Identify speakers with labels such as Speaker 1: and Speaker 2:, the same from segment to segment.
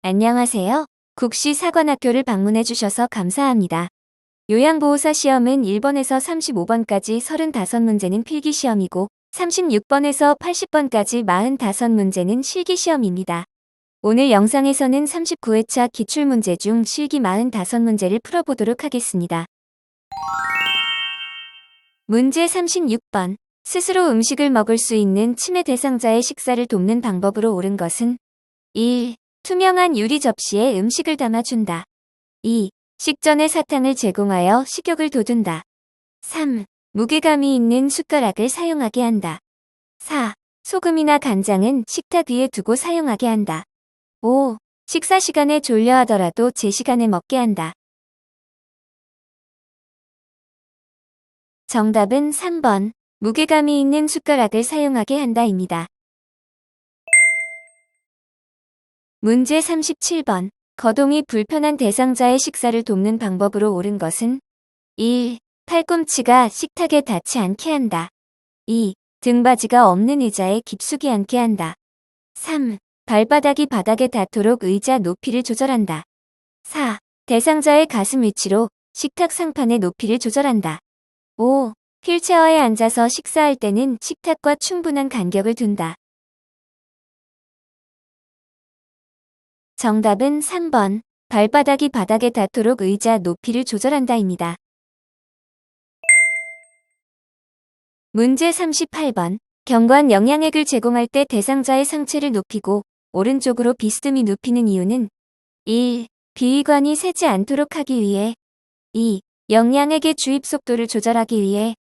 Speaker 1: 안녕하세요. 국시 사관학교를 방문해 주셔서 감사합니다. 요양보호사 시험은 1번에서 35번까지 35문제는 필기시험이고 36번에서 80번까지 45문제는 실기시험입니다. 오늘 영상에서는 39회차 기출문제 중 실기 45문제를 풀어보도록 하겠습니다. 문제 36번. 스스로 음식을 먹을 수 있는 치매 대상자의 식사를 돕는 방법으로 옳은 것은 1. 투명한 유리 접시에 음식을 담아준다. 2. 식전에 사탕을 제공하여 식욕을 돋운다. 3. 무게감이 있는 숟가락을 사용하게 한다. 4. 소금이나 간장은 식탁 위에 두고 사용하게 한다. 5. 식사 시간에 졸려하더라도 제 시간에 먹게 한다. 정답은 3번. 무게감이 있는 숟가락을 사용하게 한다입니다. 문제 37번. 거동이 불편한 대상자의 식사를 돕는 방법으로 옳은 것은 1. 팔꿈치가 식탁에 닿지 않게 한다. 2. 등받이가 없는 의자에 깊숙이 앉게 한다. 3. 발바닥이 바닥에 닿도록 의자 높이를 조절한다. 4. 대상자의 가슴 위치로 식탁 상판의 높이를 조절한다. 5. 휠체어에 앉아서 식사할 때는 식탁과 충분한 간격을 둔다. 정답은 3번. 발바닥이 바닥에 닿도록 의자 높이를 조절한다입니다. 문제 38번. 경관 영양액을 제공할 때 대상자의 상체를 높이고 오른쪽으로 비스듬히 눕히는 이유는 1. 비위관이 새지 않도록 하기 위해 2. 영양액의 주입 속도를 조절하기 위해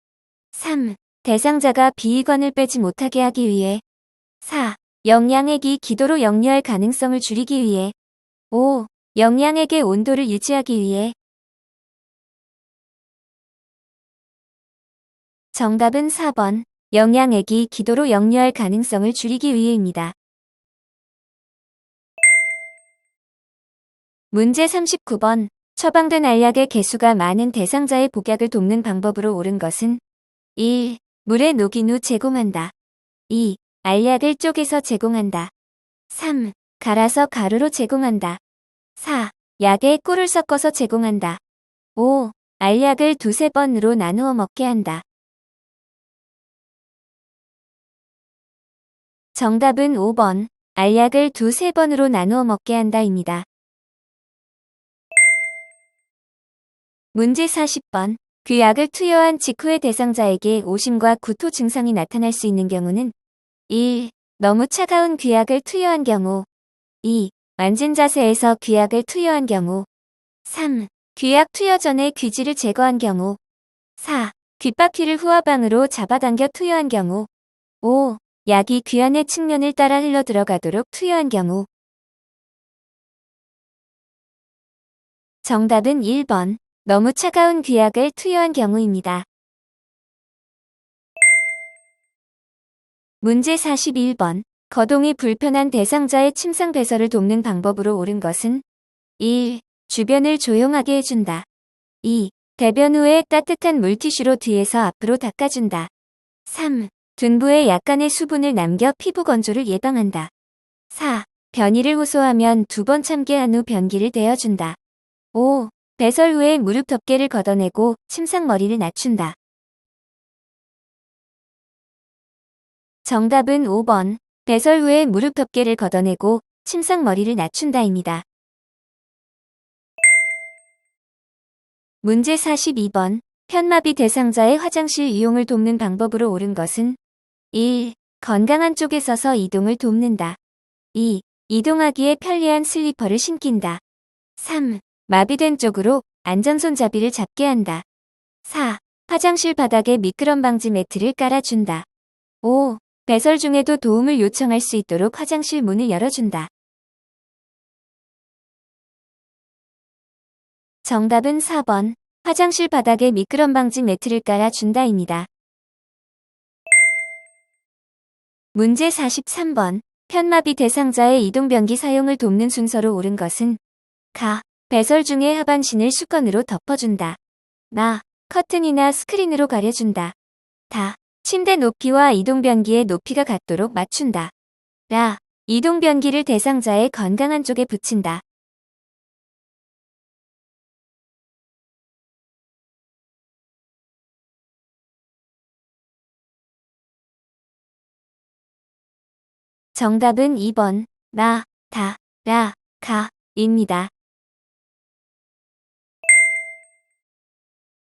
Speaker 1: 3. 대상자가 비위관을 빼지 못하게 하기 위해 4. 영양액이 기도로 역류할 가능성을 줄이기 위해 5. 영양액의 온도를 유지하기 위해. 정답은 4번. 영양액이 기도로 역류할 가능성을 줄이기 위해입니다. 문제 39번. 처방된 알약의 개수가 많은 대상자의 복약을 돕는 방법으로 옳은 것은 1. 물에 녹인 후 제공한다. 2. 알약을 쪼개서 제공한다. 3. 갈아서 가루로 제공한다. 4. 약에 꿀을 섞어서 제공한다. 5. 알약을 두세 번으로 나누어 먹게 한다. 정답은 5번. 알약을 두세 번으로 나누어 먹게 한다입니다. 문제 40번. 귀약을 투여한 직후에 대상자에게 오심과 구토 증상이 나타날 수 있는 경우는 1. 너무 차가운 귀약을 투여한 경우. 2. 앉은 자세에서 귀약을 투여한 경우. 3. 귀약 투여 전에 귀지를 제거한 경우. 4. 귓바퀴를 후화방으로 잡아당겨 투여한 경우. 5. 약이 귀 안의 측면을 따라 흘러들어가도록 투여한 경우. 정답은 1번. 너무 차가운 귀약을 투여한 경우입니다. 문제 41번. 거동이 불편한 대상자의 침상 배설을 돕는 방법으로 옳은 것은 1. 주변을 조용하게 해준다. 2. 대변 후에 따뜻한 물티슈로 뒤에서 앞으로 닦아준다. 3. 둔부에 약간의 수분을 남겨 피부 건조를 예방한다. 4. 변이를 호소하면 2번 참게 한 후 변기를 대어준다. 5. 배설 후에 무릎 덮개를 걷어내고 침상머리를 낮춘다. 정답은 5번. 배설 후에 무릎 덮개를 걷어내고 침상머리를 낮춘다입니다. 문제 42번. 편마비 대상자의 화장실 이용을 돕는 방법으로 옳은 것은 1. 건강한 쪽에 서서 이동을 돕는다. 2. 이동하기에 편리한 슬리퍼를 신긴다. 3. 마비된 쪽으로 안전손잡이를 잡게 한다. 4. 화장실 바닥에 미끄럼 방지 매트를 깔아준다. 5. 배설 중에도 도움을 요청할 수 있도록 화장실 문을 열어준다. 정답은 4번. 화장실 바닥에 미끄럼 방지 매트를 깔아준다입니다. 문제 43번. 편마비 대상자의 이동변기 사용을 돕는 순서로 옳은 것은 가. 배설 중에 하반신을 수건으로 덮어준다. 나. 커튼이나 스크린으로 가려준다. 다. 침대 높이와 이동변기의 높이가 같도록 맞춘다. 라. 이동 변기를 대상자의 건강한 쪽에 붙인다. 정답은 2번, 나, 다, 라, 가, 입니다.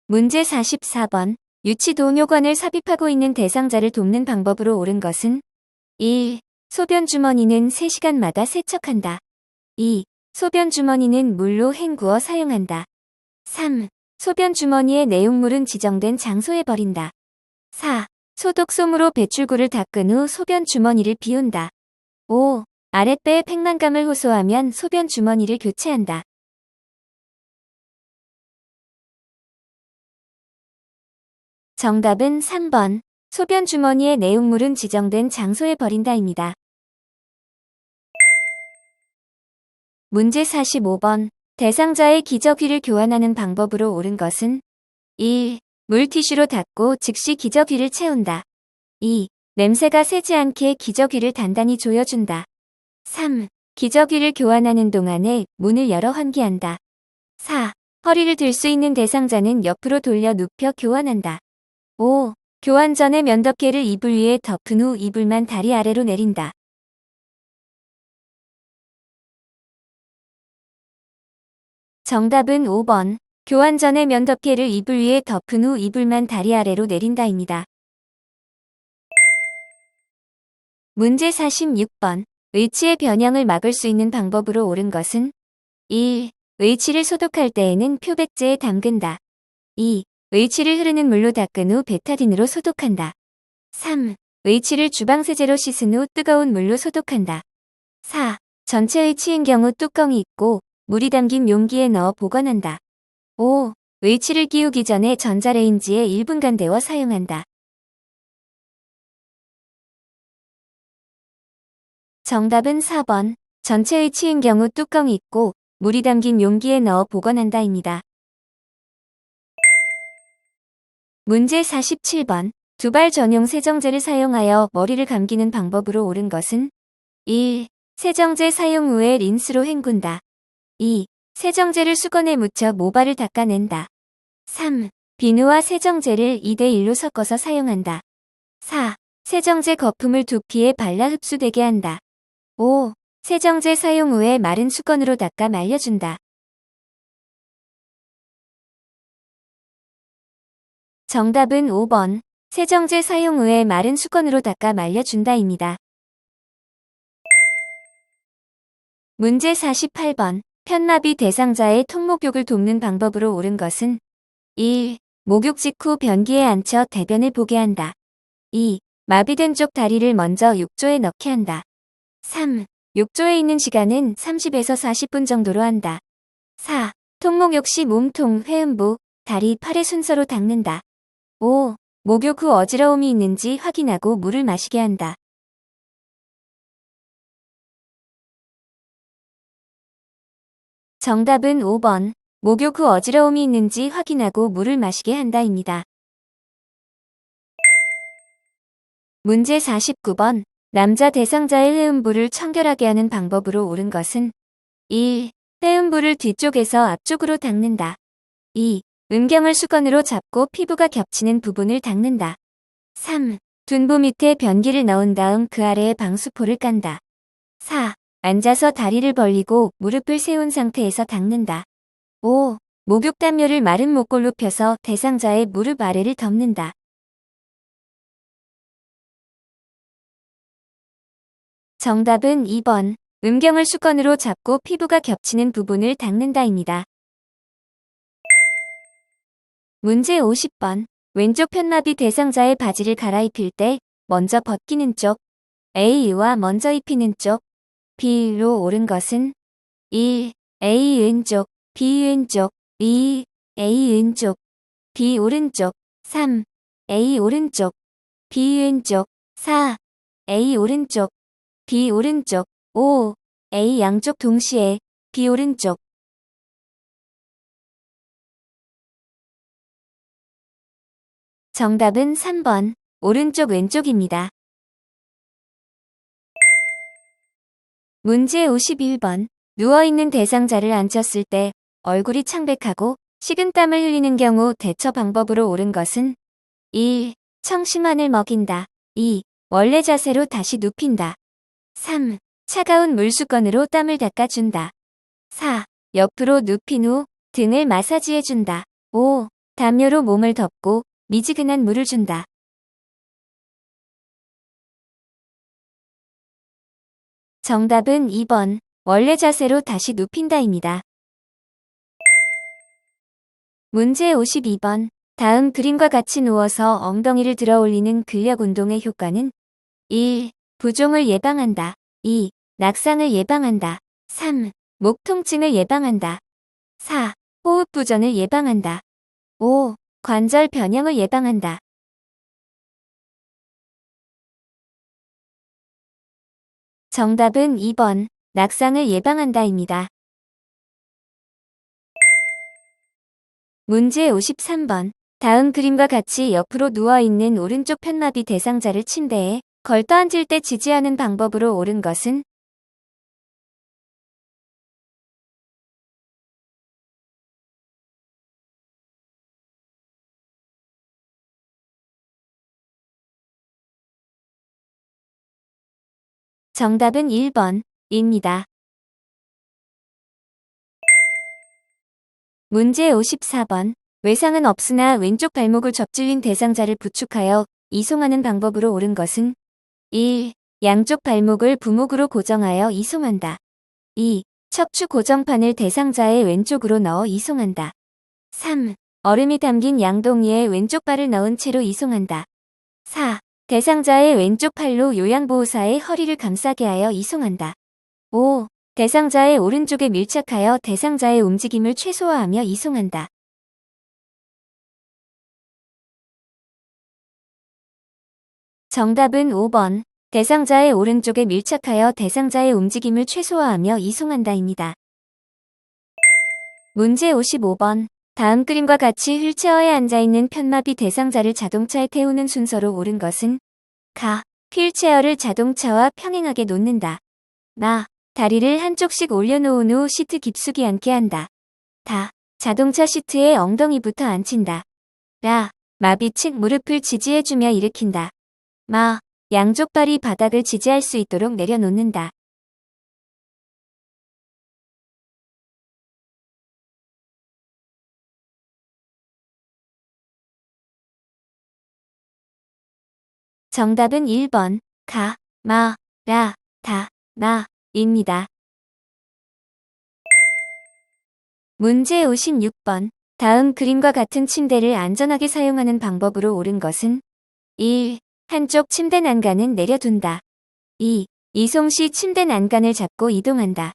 Speaker 1: 문제 44번. 유치동요관을 삽입하고 있는 대상자를 돕는 방법으로 옳은 것은 1. 소변 주머니는 3시간마다 세척한다. 2. 소변 주머니는 물로 헹구어 사용한다. 3. 소변 주머니의 내용물은 지정된 장소에 버린다. 4. 소독솜으로 배출구를 닦은 후 소변 주머니를 비운다. 5. 아랫배에 팽만감을 호소하면 소변 주머니를 교체한다. 정답은 3번. 소변 주머니의 내용물은 지정된 장소에 버린다입니다. 문제 45번. 대상자의 기저귀를 교환하는 방법으로 옳은 것은 1. 물티슈로 닦고 즉시 기저귀를 채운다. 2. 냄새가 새지 않게 기저귀를 단단히 조여준다. 3. 기저귀를 교환하는 동안에 문을 열어 환기한다. 4. 허리를 들 수 있는 대상자는 옆으로 돌려 눕혀 교환한다. 5. 교환 전에 면덮개를 이불 위에 덮은 후 이불만 다리 아래로 내린다. 정답은 5번. 교환 전에 면덮개를 이불 위에 덮은 후 이불만 다리 아래로 내린다입니다. 문제 46번. 의치의 변형을 막을 수 있는 방법으로 옳은 것은 1. 의치를 소독할 때에는 표백제에 담근다. 2. 의치를 흐르는 물로 닦은 후 베타딘으로 소독한다. 3. 의치를 주방세제로 씻은 후 뜨거운 물로 소독한다. 4. 전체 의치인 경우 뚜껑이 있고 물이 담긴 용기에 넣어 보관한다. 5. 의치를 끼우기 전에 전자레인지에 1분간 데워 사용한다. 정답은 4번. 전체 의치인 경우 뚜껑이 있고 물이 담긴 용기에 넣어 보관한다입니다. 문제 47번. 두발 전용 세정제를 사용하여 머리를 감기는 방법으로 옳은 것은 1. 세정제 사용 후에 린스로 헹군다. 2. 세정제를 수건에 묻혀 모발을 닦아낸다. 3. 비누와 세정제를 2대1로 섞어서 사용한다. 4. 세정제 거품을 두피에 발라 흡수되게 한다. 5. 세정제 사용 후에 마른 수건으로 닦아 말려준다. 정답은 5번. 세정제 사용 후에 마른 수건으로 닦아 말려준다입니다. 문제 48번. 편마비 대상자의 통목욕을 돕는 방법으로 옳은 것은 1. 목욕 직후 변기에 앉혀 대변을 보게 한다. 2. 마비된 쪽 다리를 먼저 욕조에 넣게 한다. 3. 욕조에 있는 시간은 30에서 40분 정도로 한다. 4. 통목욕 시 몸통, 회음부, 다리, 팔의 순서로 닦는다. 5. 목욕 후 어지러움이 있는지 확인하고 물을 마시게 한다. 정답은 5번. 목욕 후 어지러움이 있는지 확인하고 물을 마시게 한다입니다. 문제 49번. 남자 대상자의 회음부를 청결하게 하는 방법으로 옳은 것은 1. 회음부를 뒤쪽에서 앞쪽으로 닦는다. 2. 음경을 수건으로 잡고 피부가 겹치는 부분을 닦는다. 3. 둔부 밑에 변기를 넣은 다음 그 아래에 방수포를 깐다. 4. 앉아서 다리를 벌리고 무릎을 세운 상태에서 닦는다. 5. 목욕 담요를 마른 목골로 펴서 대상자의 무릎 아래를 덮는다. 정답은 2번. 음경을 수건으로 잡고 피부가 겹치는 부분을 닦는다입니다. 문제 50번. 왼쪽 편마비 대상자의 바지를 갈아입힐 때 먼저 벗기는 쪽, A와 먼저 입히는 쪽, B로 옳은 것은 1. A 왼쪽, B 왼쪽, 2. A 왼쪽, B 오른쪽, 3. A 오른쪽, B 왼쪽, 4. A 오른쪽, B 오른쪽, 5. A 양쪽 동시에, B 오른쪽. 정답은 3번. 오른쪽 왼쪽입니다. 문제 51번. 누워있는 대상자를 앉혔을 때 얼굴이 창백하고 식은땀을 흘리는 경우 대처 방법으로 옳은 것은 1. 청심환을 먹인다. 2. 원래 자세로 다시 눕힌다. 3. 차가운 물수건으로 땀을 닦아준다. 4. 옆으로 눕힌 후 등을 마사지해준다. 5. 담요로 몸을 덮고 미지근한 물을 준다. 정답은 2번. 원래 자세로 다시 눕힌다입니다. 문제 52번. 다음 그림과 같이 누워서 엉덩이를 들어 올리는 근력 운동의 효과는 1. 부종을 예방한다. 2. 낙상을 예방한다. 3. 목 통증을 예방한다. 4. 호흡 부전을 예방한다. 5. 관절 변형을 예방한다. 정답은 2번. 낙상을 예방한다입니다. 문제 53번. 다음 그림과 같이 옆으로 누워있는 오른쪽 편마비 대상자를 침대에 걸터 앉을 때 지지하는 방법으로 옳은 것은 정답은 1번. 입니다. 문제 54번. 외상은 없으나 왼쪽 발목을 접질린 대상자를 부축하여 이송하는 방법으로 옳은 것은 1. 양쪽 발목을 부목으로 고정하여 이송한다. 2. 척추 고정판을 대상자의 왼쪽으로 넣어 이송한다. 3. 얼음이 담긴 양동이에 왼쪽 발을 넣은 채로 이송한다. 4. 대상자의 왼쪽 팔로 요양보호사의 허리를 감싸게 하여 이송한다. 5. 대상자의 오른쪽에 밀착하여 대상자의 움직임을 최소화하며 이송한다. 정답은 5번. 대상자의 오른쪽에 밀착하여 대상자의 움직임을 최소화하며 이송한다입니다. 문제 55번. 다음 그림과 같이 휠체어에 앉아있는 편마비 대상자를 자동차에 태우는 순서로 옳은 것은 가. 휠체어를 자동차와 평행하게 놓는다. 마. 다리를 한쪽씩 올려놓은 후 시트 깊숙이 앉게 한다. 다. 자동차 시트에 엉덩이부터 앉힌다. 라. 마비 측 무릎을 지지해주며 일으킨다. 마. 양쪽 발이 바닥을 지지할 수 있도록 내려놓는다. 정답은 1번. 가, 마, 라, 다, 나, 입니다. 문제 56번. 다음 그림과 같은 침대를 안전하게 사용하는 방법으로 옳은 것은 1. 한쪽 침대 난간은 내려둔다. 2. 이송 시 침대 난간을 잡고 이동한다.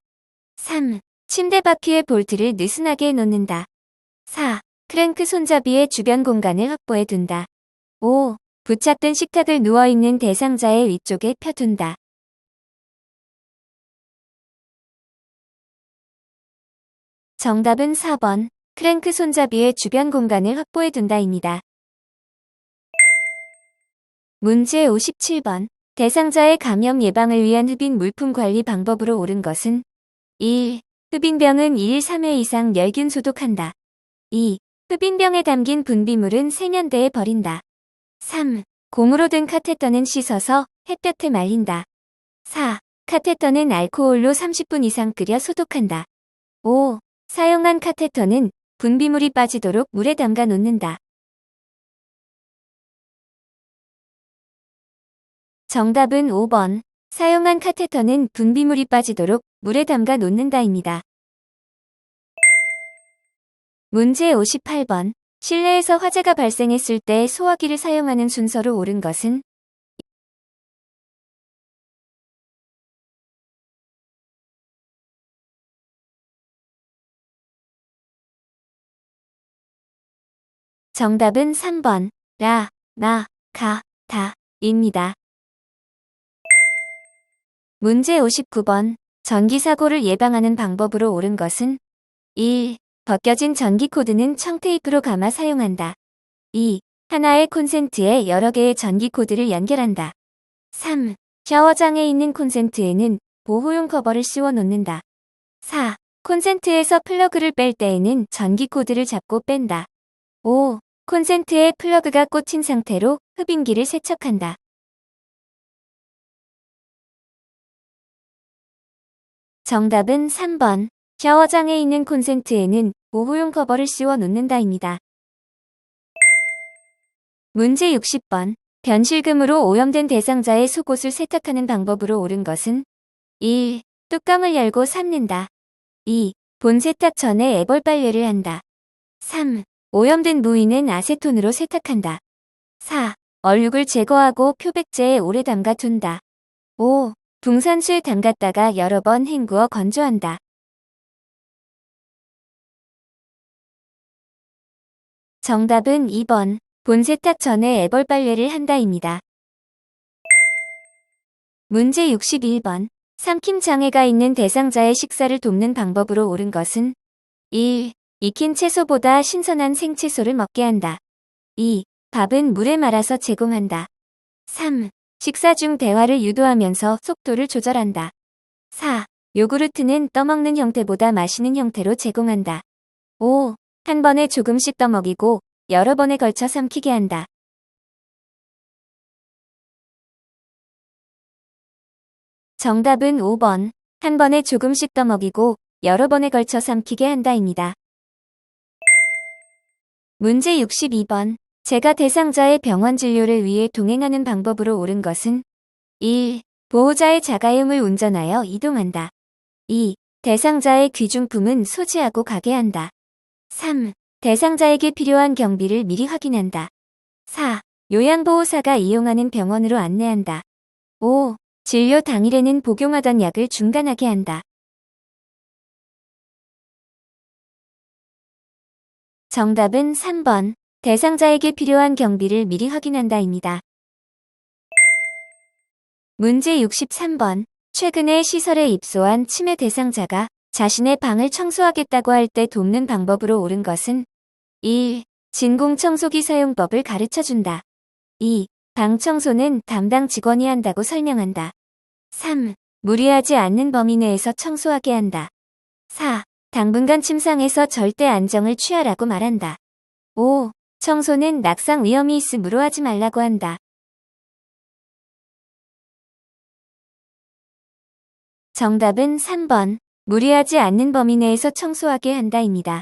Speaker 1: 3. 침대 바퀴에 볼트를 느슨하게 놓는다. 4. 크랭크 손잡이의 주변 공간을 확보해 둔다. 5. 부착된 식탁을 누워있는 대상자의 위쪽에 펴둔다. 정답은 4번. 크랭크 손잡이의 주변 공간을 확보해 둔다입니다. 문제 57번. 대상자의 감염 예방을 위한 흡인 물품 관리 방법으로 옳은 것은 1. 흡인병은 2일 3회 이상 멸균 소독한다. 2. 흡인병에 담긴 분비물은 세면대에 버린다. 3. 고무로 든 카테터는 씻어서 햇볕에 말린다. 4. 카테터는 알코올로 30분 이상 끓여 소독한다. 5. 사용한 카테터는 분비물이 빠지도록 물에 담가 놓는다. 정답은 5번. 사용한 카테터는 분비물이 빠지도록 물에 담가 놓는다입니다. 문제 58번. 실내에서 화재가 발생했을 때 소화기를 사용하는 순서로 옳은 것은 정답은 3번. 라, 나, 가, 다, 입니다. 문제 59번. 전기사고를 예방하는 방법으로 옳은 것은 1. 벗겨진 전기 코드는 청테이프로 감아 사용한다. 2. 하나의 콘센트에 여러 개의 전기 코드를 연결한다. 3. 샤워장에 있는 콘센트에는 보호용 커버를 씌워 놓는다. 4. 콘센트에서 플러그를 뺄 때에는 전기 코드를 잡고 뺀다. 5. 콘센트에 플러그가 꽂힌 상태로 흡인기를 세척한다. 정답은 3번. 샤워장에 있는 콘센트에는 보호용 커버를 씌워 놓는다입니다. 문제 60번. 변실금으로 오염된 대상자의 속옷을 세탁하는 방법으로 옳은 것은 1. 뚜껑을 열고 삶는다. 2. 본 세탁 전에 애벌 빨래를 한다. 3. 오염된 무위는 아세톤으로 세탁한다. 4. 얼룩을 제거하고 표백제에 오래 담가 둔다. 5. 붕산수에 담갔다가 여러 번 헹구어 건조한다. 정답은 2번. 본 세탁 전에 애벌 빨래를 한다입니다. 문제 61번. 삼킴 장애가 있는 대상자의 식사를 돕는 방법으로 옳은 것은 1. 익힌 채소보다 신선한 생채소를 먹게 한다. 2. 밥은 물에 말아서 제공한다. 3. 식사 중 대화를 유도하면서 속도를 조절한다. 4. 요구르트는 떠먹는 형태보다 마시는 형태로 제공한다. 5. 한 번에 조금씩 떠먹이고 여러 번에 걸쳐 삼키게 한다. 정답은 5번. 한 번에 조금씩 떠먹이고 여러 번에 걸쳐 삼키게 한다입니다. 문제 62번. 제가 대상자의 병원 진료를 위해 동행하는 방법으로 옳은 것은 1. 보호자의 자가용을 운전하여 이동한다. 2. 대상자의 귀중품은 소지하고 가게 한다. 3. 대상자에게 필요한 경비를 미리 확인한다. 4. 요양보호사가 이용하는 병원으로 안내한다. 5. 진료 당일에는 복용하던 약을 중단하게 한다. 정답은 3번. 대상자에게 필요한 경비를 미리 확인한다입니다. 문제 63번. 최근에 시설에 입소한 치매 대상자가 자신의 방을 청소하겠다고 할 때 돕는 방법으로 옳은 것은 1. 진공청소기 사용법을 가르쳐준다. 2. 방 청소는 담당 직원이 한다고 설명한다. 3. 무리하지 않는 범위 내에서 청소하게 한다. 4. 당분간 침상에서 절대 안정을 취하라고 말한다. 5. 청소는 낙상 위험이 있으므로 하지 말라고 한다. 정답은 3번. 무리하지 않는 범위 내에서 청소하게 한다입니다.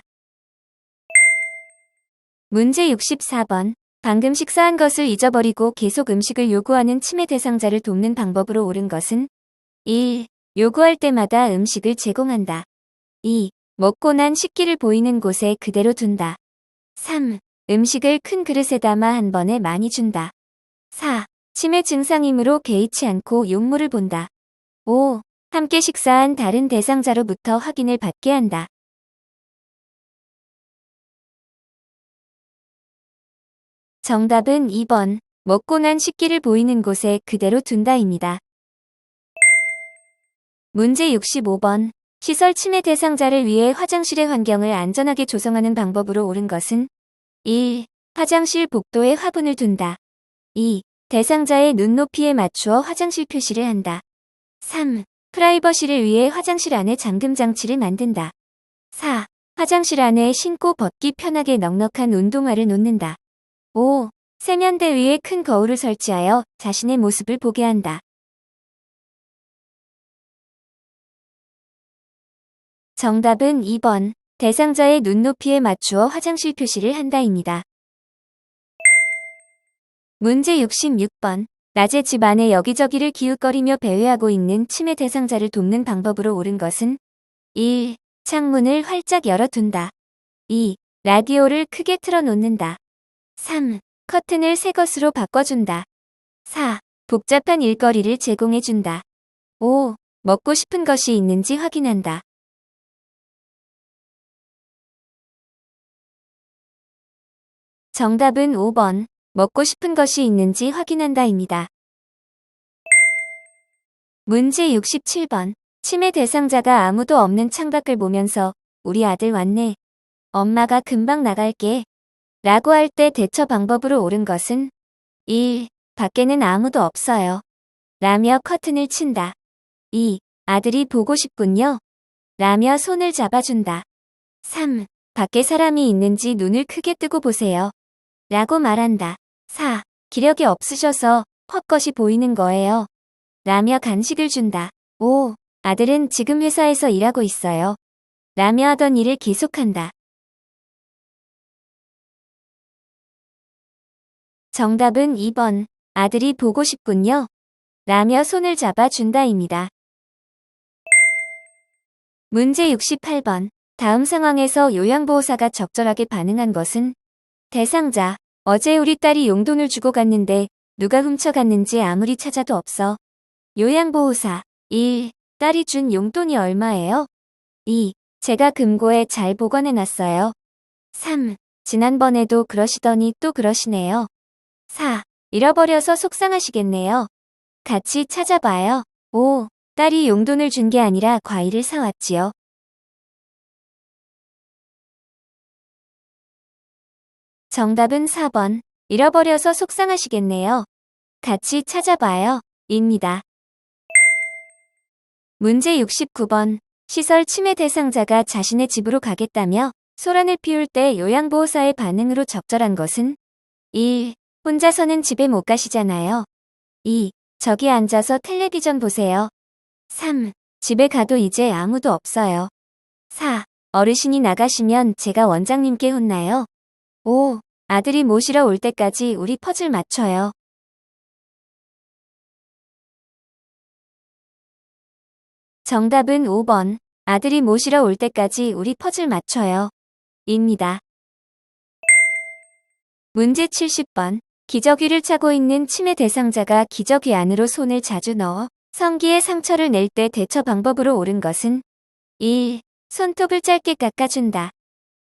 Speaker 1: 문제 64번. 방금 식사한 것을 잊어버리고 계속 음식을 요구하는 치매 대상자를 돕는 방법으로 옳은 것은 1. 요구할 때마다 음식을 제공한다. 2. 먹고 난 식기를 보이는 곳에 그대로 둔다. 3. 음식을 큰 그릇에 담아 한 번에 많이 준다. 4. 치매 증상이므로 개의치 않고 용모를 본다. 5. 함께 식사한 다른 대상자로부터 확인을 받게 한다. 정답은 2번. 먹고 난 식기를 보이는 곳에 그대로 둔다입니다. 문제 65번. 시설 치매 대상자를 위해 화장실의 환경을 안전하게 조성하는 방법으로 옳은 것은 1. 화장실 복도에 화분을 둔다. 2. 대상자의 눈높이에 맞추어 화장실 표시를 한다. 3. 프라이버시를 위해 화장실 안에 잠금 장치를 만든다. 4. 화장실 안에 신고 벗기 편하게 넉넉한 운동화를 놓는다. 5. 세면대 위에 큰 거울을 설치하여 자신의 모습을 보게 한다. 정답은 2번. 대상자의 눈높이에 맞추어 화장실 표시를 한다입니다. 문제 66번. 낮에 집 안에 여기저기를 기웃거리며 배회하고 있는 치매 대상자를 돕는 방법으로 옳은 것은 1. 창문을 활짝 열어둔다. 2. 라디오를 크게 틀어놓는다. 3. 커튼을 새 것으로 바꿔준다. 4. 복잡한 일거리를 제공해준다. 5. 먹고 싶은 것이 있는지 확인한다. 정답은 5번. 먹고 싶은 것이 있는지 확인한다입니다. 문제 67번. 치매 대상자가 아무도 없는 창밖을 보면서 우리 아들 왔네. 엄마가 금방 나갈게. 라고 할 때 대처 방법으로 옳은 것은 1. 밖에는 아무도 없어요. 라며 커튼을 친다. 2. 아들이 보고 싶군요. 라며 손을 잡아준다. 3. 밖에 사람이 있는지 눈을 크게 뜨고 보세요. 라고 말한다. 4. 기력이 없으셔서 헛것이 보이는 거예요. 라며 간식을 준다. 5. 아들은 지금 회사에서 일하고 있어요. 라며 하던 일을 계속한다. 정답은 2번. 아들이 보고 싶군요. 라며 손을 잡아준다입니다. 문제 68번. 다음 상황에서 요양보호사가 적절하게 반응한 것은? 대상자. 어제 우리 딸이 용돈을 주고 갔는데 누가 훔쳐갔는지 아무리 찾아도 없어. 요양보호사. 1. 딸이 준 용돈이 얼마예요? 2. 제가 금고에 잘 보관해놨어요. 3. 지난번에도 그러시더니 또 그러시네요. 4. 잃어버려서 속상하시겠네요. 같이 찾아봐요. 5. 딸이 용돈을 준 게 아니라 과일을 사왔지요. 정답은 4번. 잃어버려서 속상하시겠네요. 같이 찾아봐요. 입니다. 문제 69번. 시설 침해 대상자가 자신의 집으로 가겠다며 소란을 피울 때 요양보호사의 반응으로 적절한 것은? 1. 혼자서는 집에 못 가시잖아요. 2. 저기 앉아서 텔레비전 보세요. 3. 집에 가도 이제 아무도 없어요. 4. 어르신이 나가시면 제가 원장님께 혼나요. 5. 아들이 모시러 올 때까지 우리 퍼즐 맞춰요. 정답은 5번. 아들이 모시러 올 때까지 우리 퍼즐 맞춰요. 입니다. 문제 70번. 기저귀를 차고 있는 치매 대상자가 기저귀 안으로 손을 자주 넣어 성기에 상처를 낼 때 대처 방법으로 옳은 것은? 1. 손톱을 짧게 깎아준다.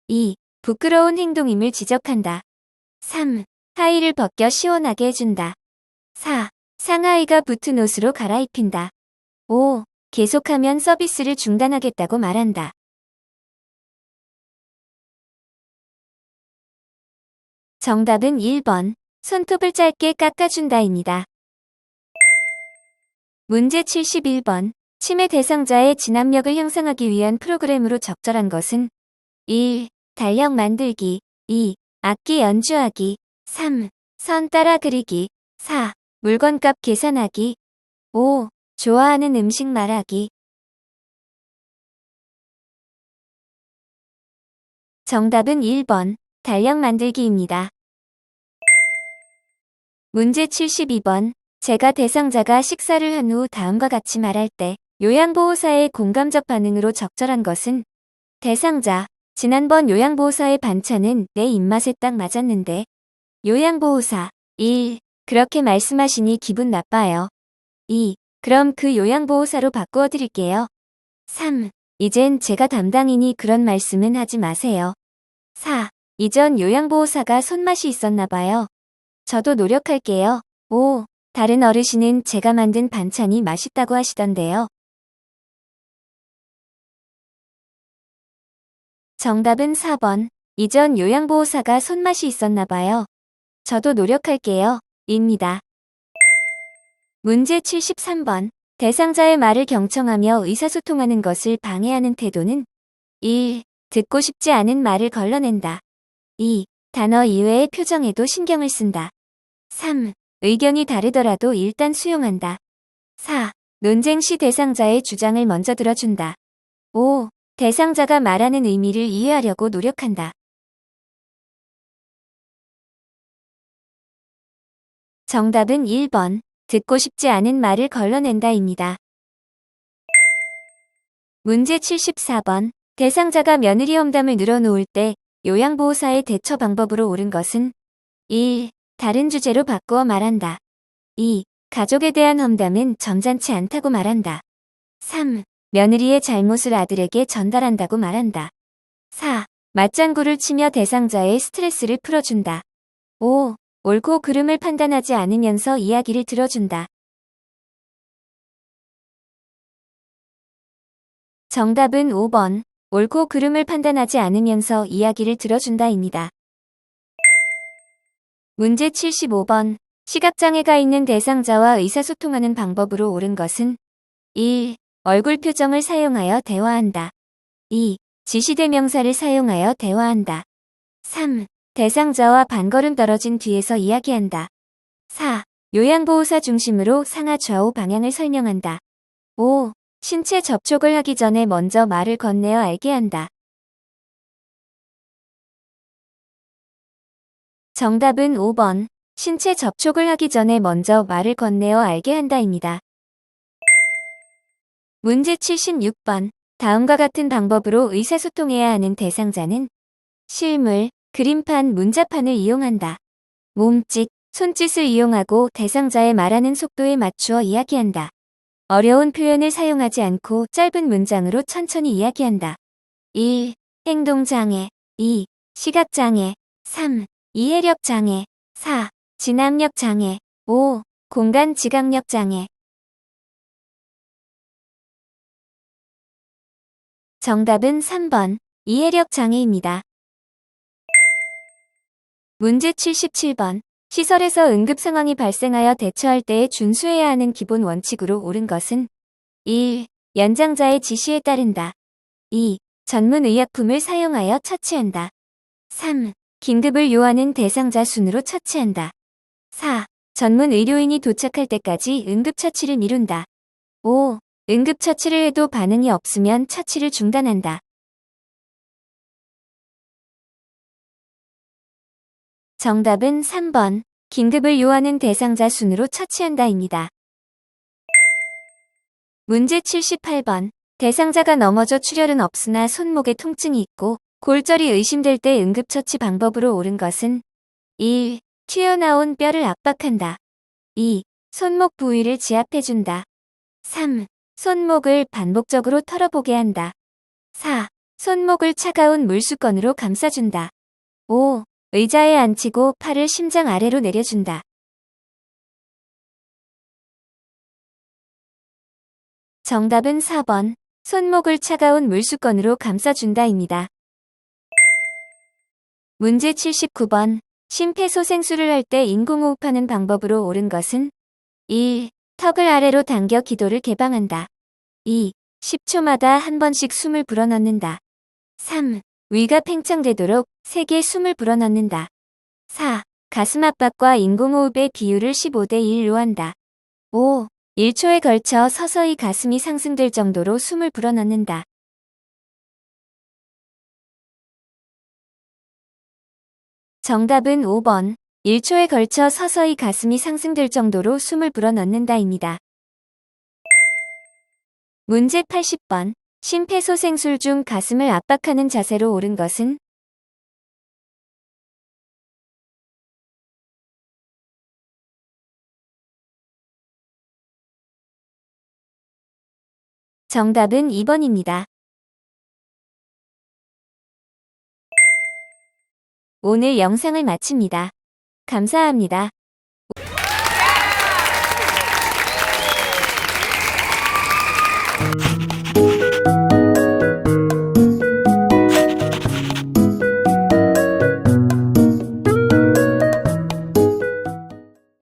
Speaker 1: 2. 부끄러운 행동임을 지적한다. 3. 하의를 벗겨 시원하게 해준다. 4. 상하의가 붙은 옷으로 갈아입힌다. 5. 계속하면 서비스를 중단하겠다고 말한다. 정답은 1번. 손톱을 짧게 깎아준다입니다. 문제 71번. 치매 대상자의 진압력을 향상하기 위한 프로그램으로 적절한 것은? 1. 달력 만들기. 2. 악기 연주하기. 3. 선 따라 그리기. 4. 물건값 계산하기. 5. 좋아하는 음식 말하기. 정답은 1번. 달력 만들기입니다. 문제 72번. 제가 대상자가 식사를 한 후 다음과 같이 말할 때 요양보호사의 공감적 반응으로 적절한 것은? 대상자. 지난번 요양보호사의 반찬은 내 입맛에 딱 맞았는데. 요양보호사. 1. 그렇게 말씀하시니 기분 나빠요. 2. 그럼 그 요양보호사로 바꾸어 드릴게요. 3. 이젠 제가 담당이니 그런 말씀은 하지 마세요. 4. 이전 요양보호사가 손맛이 있었나 봐요. 저도 노력할게요. 5. 다른 어르신은 제가 만든 반찬이 맛있다고 하시던데요. 정답은 4번. 이전 요양보호사가 손맛이 있었나 봐요. 저도 노력할게요. 입니다. 문제 73번. 대상자의 말을 경청하며 의사소통하는 것을 방해하는 태도는? 1. 듣고 싶지 않은 말을 걸러낸다. 2. 단어 이외의 표정에도 신경을 쓴다. 3. 의견이 다르더라도 일단 수용한다. 4. 논쟁 시 대상자의 주장을 먼저 들어준다. 5. 대상자가 말하는 의미를 이해하려고 노력한다. 정답은 1번. 듣고 싶지 않은 말을 걸러낸다입니다. 문제 74번. 대상자가 며느리 험담을 늘어놓을 때 요양보호사의 대처 방법으로 옳은 것은? 1. 다른 주제로 바꾸어 말한다. 2. 가족에 대한 험담은 점잖지 않다고 말한다. 3. 며느리의 잘못을 아들에게 전달한다고 말한다. 4. 맞장구를 치며 대상자의 스트레스를 풀어준다. 5. 옳고 그름을 판단하지 않으면서 이야기를 들어준다. 정답은 5번. 옳고 그름을 판단하지 않으면서 이야기를 들어준다입니다. 문제 75번. 시각장애가 있는 대상자와 의사소통하는 방법으로 옳은 것은? 1. 얼굴 표정을 사용하여 대화한다. 2. 지시대명사를 사용하여 대화한다. 3. 대상자와 반걸음 떨어진 뒤에서 이야기한다. 4. 요양보호사 중심으로 상하 좌우 방향을 설명한다. 5. 신체 접촉을 하기 전에 먼저 말을 건네어 알게 한다. 정답은 5번. 신체 접촉을 하기 전에 먼저 말을 건네어 알게 한다입니다. 문제 76번. 다음과 같은 방법으로 의사소통해야 하는 대상자는 실물, 그림판, 문자판을 이용한다. 몸짓, 손짓을 이용하고 대상자의 말하는 속도에 맞추어 이야기한다. 어려운 표현을 사용하지 않고 짧은 문장으로 천천히 이야기한다. 1. 행동장애. 2. 시각장애. 3. 이해력장애. 4. 진학력장애. 5. 공간지각력장애. 정답은 3번. 이해력장애입니다. 문제 77번. 시설에서 응급 상황이 발생하여 대처할 때에 준수해야 하는 기본 원칙으로 옳은 것은 1. 연장자의 지시에 따른다. 2. 전문 의약품을 사용하여 처치한다. 3. 긴급을 요하는 대상자 순으로 처치한다. 4. 전문 의료인이 도착할 때까지 응급처치를 미룬다. 5. 응급처치를 해도 반응이 없으면 처치를 중단한다. 정답은 3번. 긴급을 요하는 대상자 순으로 처치한다입니다. 문제 78번. 대상자가 넘어져 출혈은 없으나 손목에 통증이 있고 골절이 의심될 때 응급처치 방법으로 옳은 것은 1. 튀어나온 뼈를 압박한다. 2. 손목 부위를 지압해준다. 3. 손목을 반복적으로 털어보게 한다. 4. 손목을 차가운 물수건으로 감싸준다. 5. 의자에 앉히고 팔을 심장 아래로 내려준다. 정답은 4번. 손목을 차가운 물수건으로 감싸준다입니다. 문제 79번. 심폐소생술을 할 때 인공호흡하는 방법으로 옳은 것은 1. 턱을 아래로 당겨 기도를 개방한다. 2. 10초마다 한 번씩 숨을 불어넣는다. 3. 위가 팽창되도록 세게 숨을 불어넣는다. 4. 가슴 압박과 인공호흡의 비율을 15대 1로 한다. 5. 1초에 걸쳐 서서히 가슴이 상승될 정도로 숨을 불어넣는다. 정답은 5번. 1초에 걸쳐 서서히 가슴이 상승될 정도로 숨을 불어넣는다입니다. 문제 80번. 심폐소생술 중 가슴을 압박하는 자세로 옳은 것은 정답은 2번입니다. 오늘 영상을 마칩니다. 감사합니다.